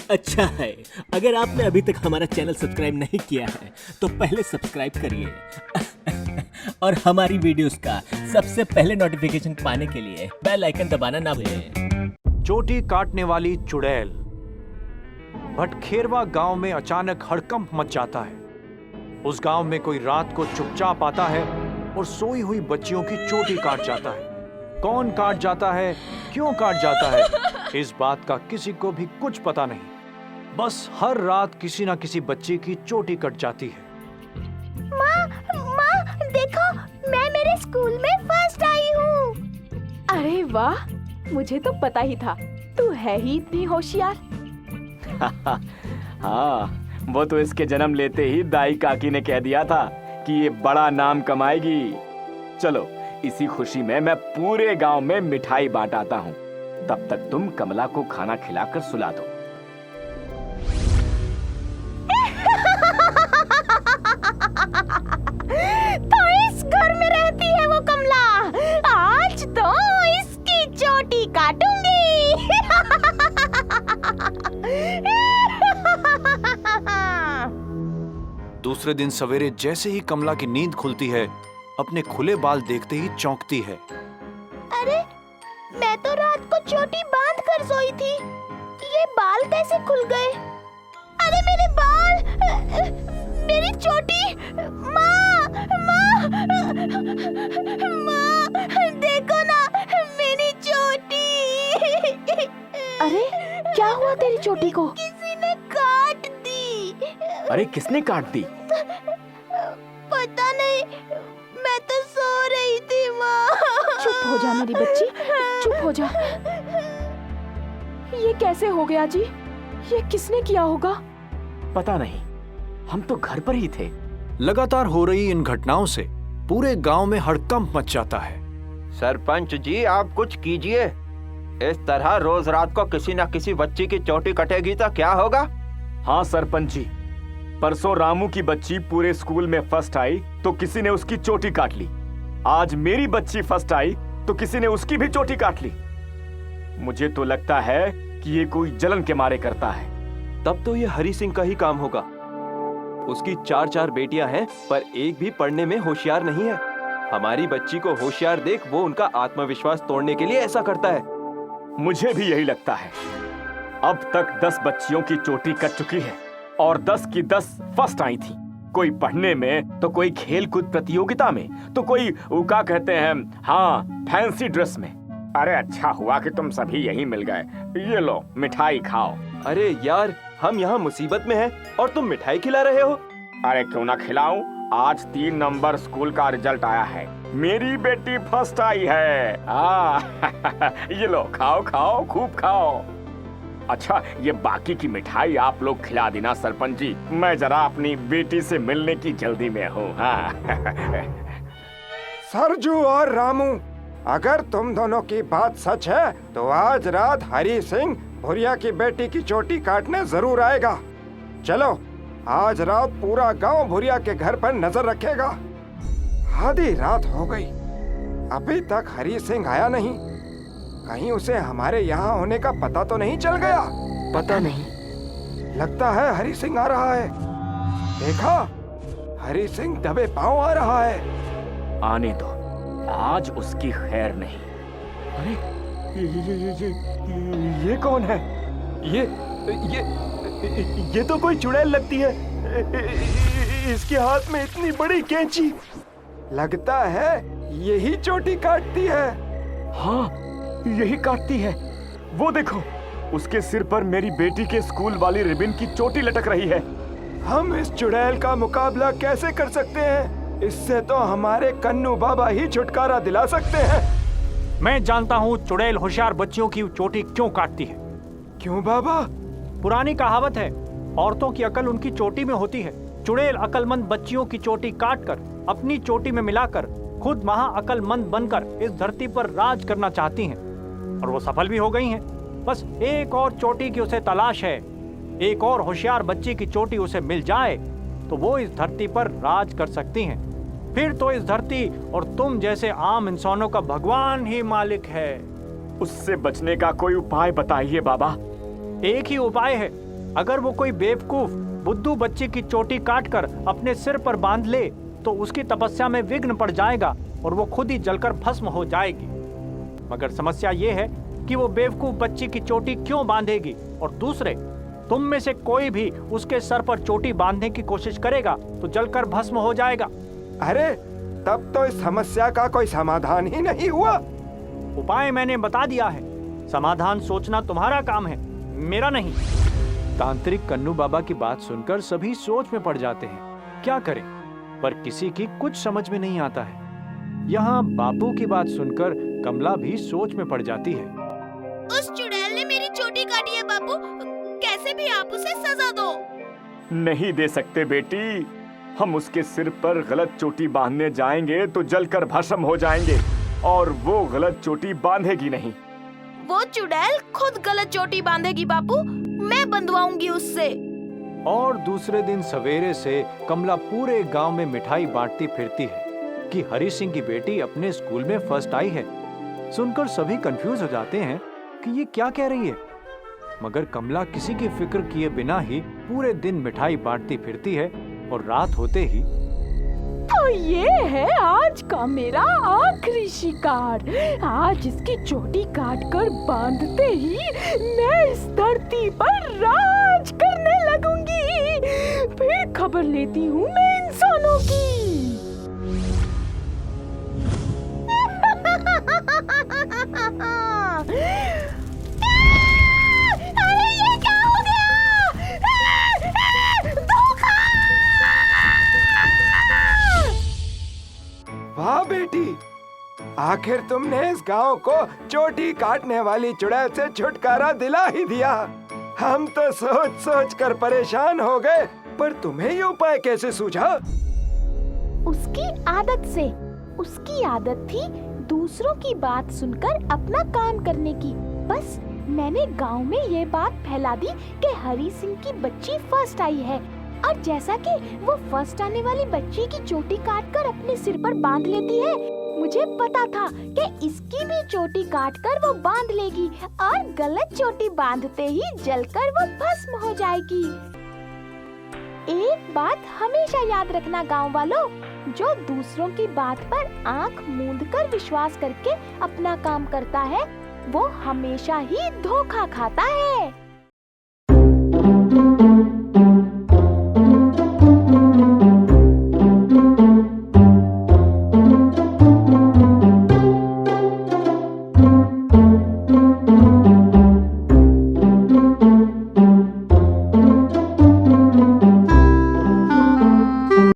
अच्छा है, अगर आपने अभी तक हमारा चैनल सब्सक्राइब नहीं किया है तो पहले सब्सक्राइब करिए और हमारी वीडियोस का सबसे पहले नोटिफिकेशन पाने के लिए बेल आइकन दबाना ना भूलें। चोटी काटने वाली चुड़ैल। भटखेरवा गांव में अचानक हड़कंप मच जाता है। उस गांव में कोई रात को चुपचाप आता है और सोई हुई बच्चियों की चोटी काट जाता है। कौन काट जाता है, क्यों काट जाता है, इस बात का किसी को भी कुछ पता नहीं। बस हर रात किसी ना किसी बच्ची की चोटी कट जाती है। माँ, देखो, मैं मेरे स्कूल में फर्स्ट आई हूँ। अरे वाह, मुझे तो पता ही था, तू है ही इतनी होशियार। हाँ, वो तो इसके जन्म लेते ही दाई काकी ने कह दिया था कि ये बड़ा नाम कमाएगी। चलो, इसी खुशी में मैं पूरे गांव में मिठाई बांट आता हूँ। तब तक तुम कमला को खाना खिलाकर सुला दो। तो इस घर में रहती है वो कमला। आज तो इसकी चोटी काटूंगी। दूसरे दिन सवेरे जैसे ही कमला की नींद खुलती है, अपने खुले बाल देखते ही चौंकती है। अरे, मैं तो रात को चोटी बांध कर सोई थी, ये बाल कैसे खुल गए? अरे मेरे बाल, मेरी चोटी। माँ, माँ, माँ, देखो ना, मेरी चोटी। अरे, क्या हुआ तेरी चोटी को? किसी ने काट दी। अरे, किसने काट दी? पता नहीं, मैं तो सो रही थी माँ। चुप हो जा मेरी बच्ची, चुप हो जा। ये कैसे हो गया जी? ये किसने किया होगा? पता नहीं, हम तो घर पर ही थे। लगातार हो रही इन घटनाओं से पूरे गांव में हड़कंप मच जाता है। सरपंच जी, आप कुछ कीजिए। इस तरह रोज रात को किसी न किसी बच्ची की चोटी कटेगी तो क्या होगा? हाँ सरपंच जी, परसों रामू की बच्ची पूरे स्कूल में फर्स्ट आई तो किसी ने उसकी चोटी काट ली। आज मेरी बच्ची फर्स्ट आई तो किसी ने उसकी भी चोटी काट ली। मुझे तो लगता है कि ये कोई जलन के मारे करता है। तब तो ये हरी सिंह का ही काम होगा। उसकी 4 बेटियां हैं, पर एक भी पढ़ने में होशियार नहीं है। हमारी बच्ची को होशियार देख वो उनका आत्मविश्वास तोड़ने के लिए ऐसा करता है। मुझे भी यही लगता है। अब तक 10 बच्चियों की चोटी कट चुकी है और 10 की 10 फर्स्ट आई थी। कोई पढ़ने में तो कोई खेल कूद प्रतियोगिता में तो कोई क्या कहते हैं, हाँ, फैंसी ड्रेस में। अरे अच्छा हुआ कि तुम सभी यहीं मिल गए। ये लो मिठाई खाओ। अरे यार, हम यहाँ मुसीबत में हैं और तुम मिठाई खिला रहे हो। अरे क्यों ना खिलाऊं, आज 3 नंबर स्कूल का रिजल्ट आया है। मेरी बेटी फर्स्ट आई है। ये लो, खाओ खाओ, खूब खाओ। अच्छा, ये बाकी की मिठाई आप लोग खिला देना सरपंच जी, मैं जरा अपनी बेटी से मिलने की जल्दी में हूँ। हाँ। सरजू और रामू, अगर तुम दोनों की बात सच है तो आज रात हरी सिंह भुरिया की बेटी की चोटी काटने जरूर आएगा। चलो, आज रात पूरा गांव भुरिया के घर पर नजर रखेगा। आधी रात हो गई, अभी तक हरी सिंह आया नहीं। कहीं उसे हमारे यहाँ होने का पता तो नहीं चल गया? पता नहीं, लगता है हरी सिंह आ रहा है। देखा, हरी सिंह दबे पांव आ रहा है। आने दो, आज उसकी खैर नहीं। अरे ये कौन है? ये तो कोई चुड़ैल लगती है। इसके हाथ में इतनी बड़ी कैंची। लगता है यही चोटी काटती है। हाँ, यही काटती है। वो देखो, उसके सिर पर मेरी बेटी के स्कूल वाली रिबन की चोटी लटक रही है। हम इस चुड़ैल का मुकाबला कैसे कर सकते हैं? इससे तो हमारे कन्नू बाबा ही छुटकारा दिला सकते हैं। मैं जानता हूँ चुड़ैल होशियार बच्चियों की चोटी क्यों काटती है। क्यों बाबा? पुरानी कहावत है, औरतों की अकल उनकी चोटी में होती है। चुड़ैल अकलमंद बच्चियों की चोटी काटकर अपनी चोटी में मिलाकर खुद महा अकलमंद बनकर इस धरती पर राज करना चाहती हैं, और वो सफल भी हो गई हैं। बस एक और चोटी की उसे तलाश है। एक और होशियार बच्ची की चोटी उसे मिल जाए तो वो इस धरती पर राज कर सकती हैं। फिर तो इस धरती और तुम जैसे आम इंसानों का भगवान ही मालिक है। उससे बचने का कोई उपाय बताइए बाबा। एक ही उपाय है, अगर वो कोई बेवकूफ बुद्धू बच्चे की चोटी काटकर अपने सिर पर बांध ले तो उसकी तपस्या में विघ्न पड़ जाएगा और वो खुद ही जलकर भस्म हो जाएगी। मगर समस्या ये है कि वो बेवकूफ बच्ची की चोटी क्यों बांधेगी, और दूसरे तुम में से कोई भी उसके सर पर चोटी बांधने की कोशिश करेगा तो जलकर भस्म हो जाएगा। अरे तब तो इस समस्या का कोई समाधान ही नहीं हुआ। उपाय मैंने बता दिया है, समाधान सोचना तुम्हारा काम है, मेरा नहीं। तांत्रिक कन्नू बाबा की बात सुनकर सभी सोच में पड़ जाते हैं, क्या करें, पर किसी की कुछ समझ में नहीं आता है। यहाँ बापू की बात सुनकर कमला भी सोच में पड़ जाती है। उस चुड़ैल ने मेरी चोटी काटी है बापू, कैसे भी आप उसे सजा दो। नहीं दे सकते बेटी, हम उसके सिर पर गलत चोटी बांधने जाएंगे तो जलकर भस्म हो जाएंगे और वो गलत चोटी बांधेगी नहीं। वो चुड़ैल खुद गलत चोटी बांधेगी बापू, मैं बंधवाऊंगी उससे। और दूसरे दिन सवेरे से कमला पूरे गांव में मिठाई बांटती फिरती है कि हरि सिंह की बेटी अपने स्कूल में फर्स्ट आई है। सुनकर सभी कंफ्यूज हो जाते हैं कि ये क्या कह रही है, मगर कमला किसी की फिक्र किए बिना ही पूरे दिन मिठाई बांटती फिरती है और रात होते ही तो ये है आज का मेरा आखिरी शिकार। आज इसकी चोटी काटकर बांधते ही मैं इस धरती पर राज करने लगूंगी। फिर खबर लेती हूँ मैं इंसानों की। अरे ये क्या हो गया? धोखा! वाह बेटी, आखिर तुमने इस गांव को चोटी काटने वाली चुड़ैल से छुटकारा दिला ही दिया। हम तो सोच सोच कर परेशान हो गए, पर तुम्हें ये उपाय कैसे सूझा? उसकी आदत से। उसकी आदत थी दूसरों की बात सुनकर अपना काम करने की। बस मैंने गांव में ये बात फैला दी कि हरि सिंह की बच्ची फर्स्ट आई है, और जैसा कि वो फर्स्ट आने वाली बच्ची की चोटी काटकर अपने सिर पर बांध लेती है, मुझे पता था कि इसकी भी चोटी काटकर वो बांध लेगी और गलत चोटी बांधते ही जलकर वो भस्म हो जाएगी। एक बात हमेशा याद रखना गांव वालों, जो दूसरों की बात पर आंख मूंदकर विश्वास करके अपना काम करता है, वो हमेशा ही धोखा खाता है।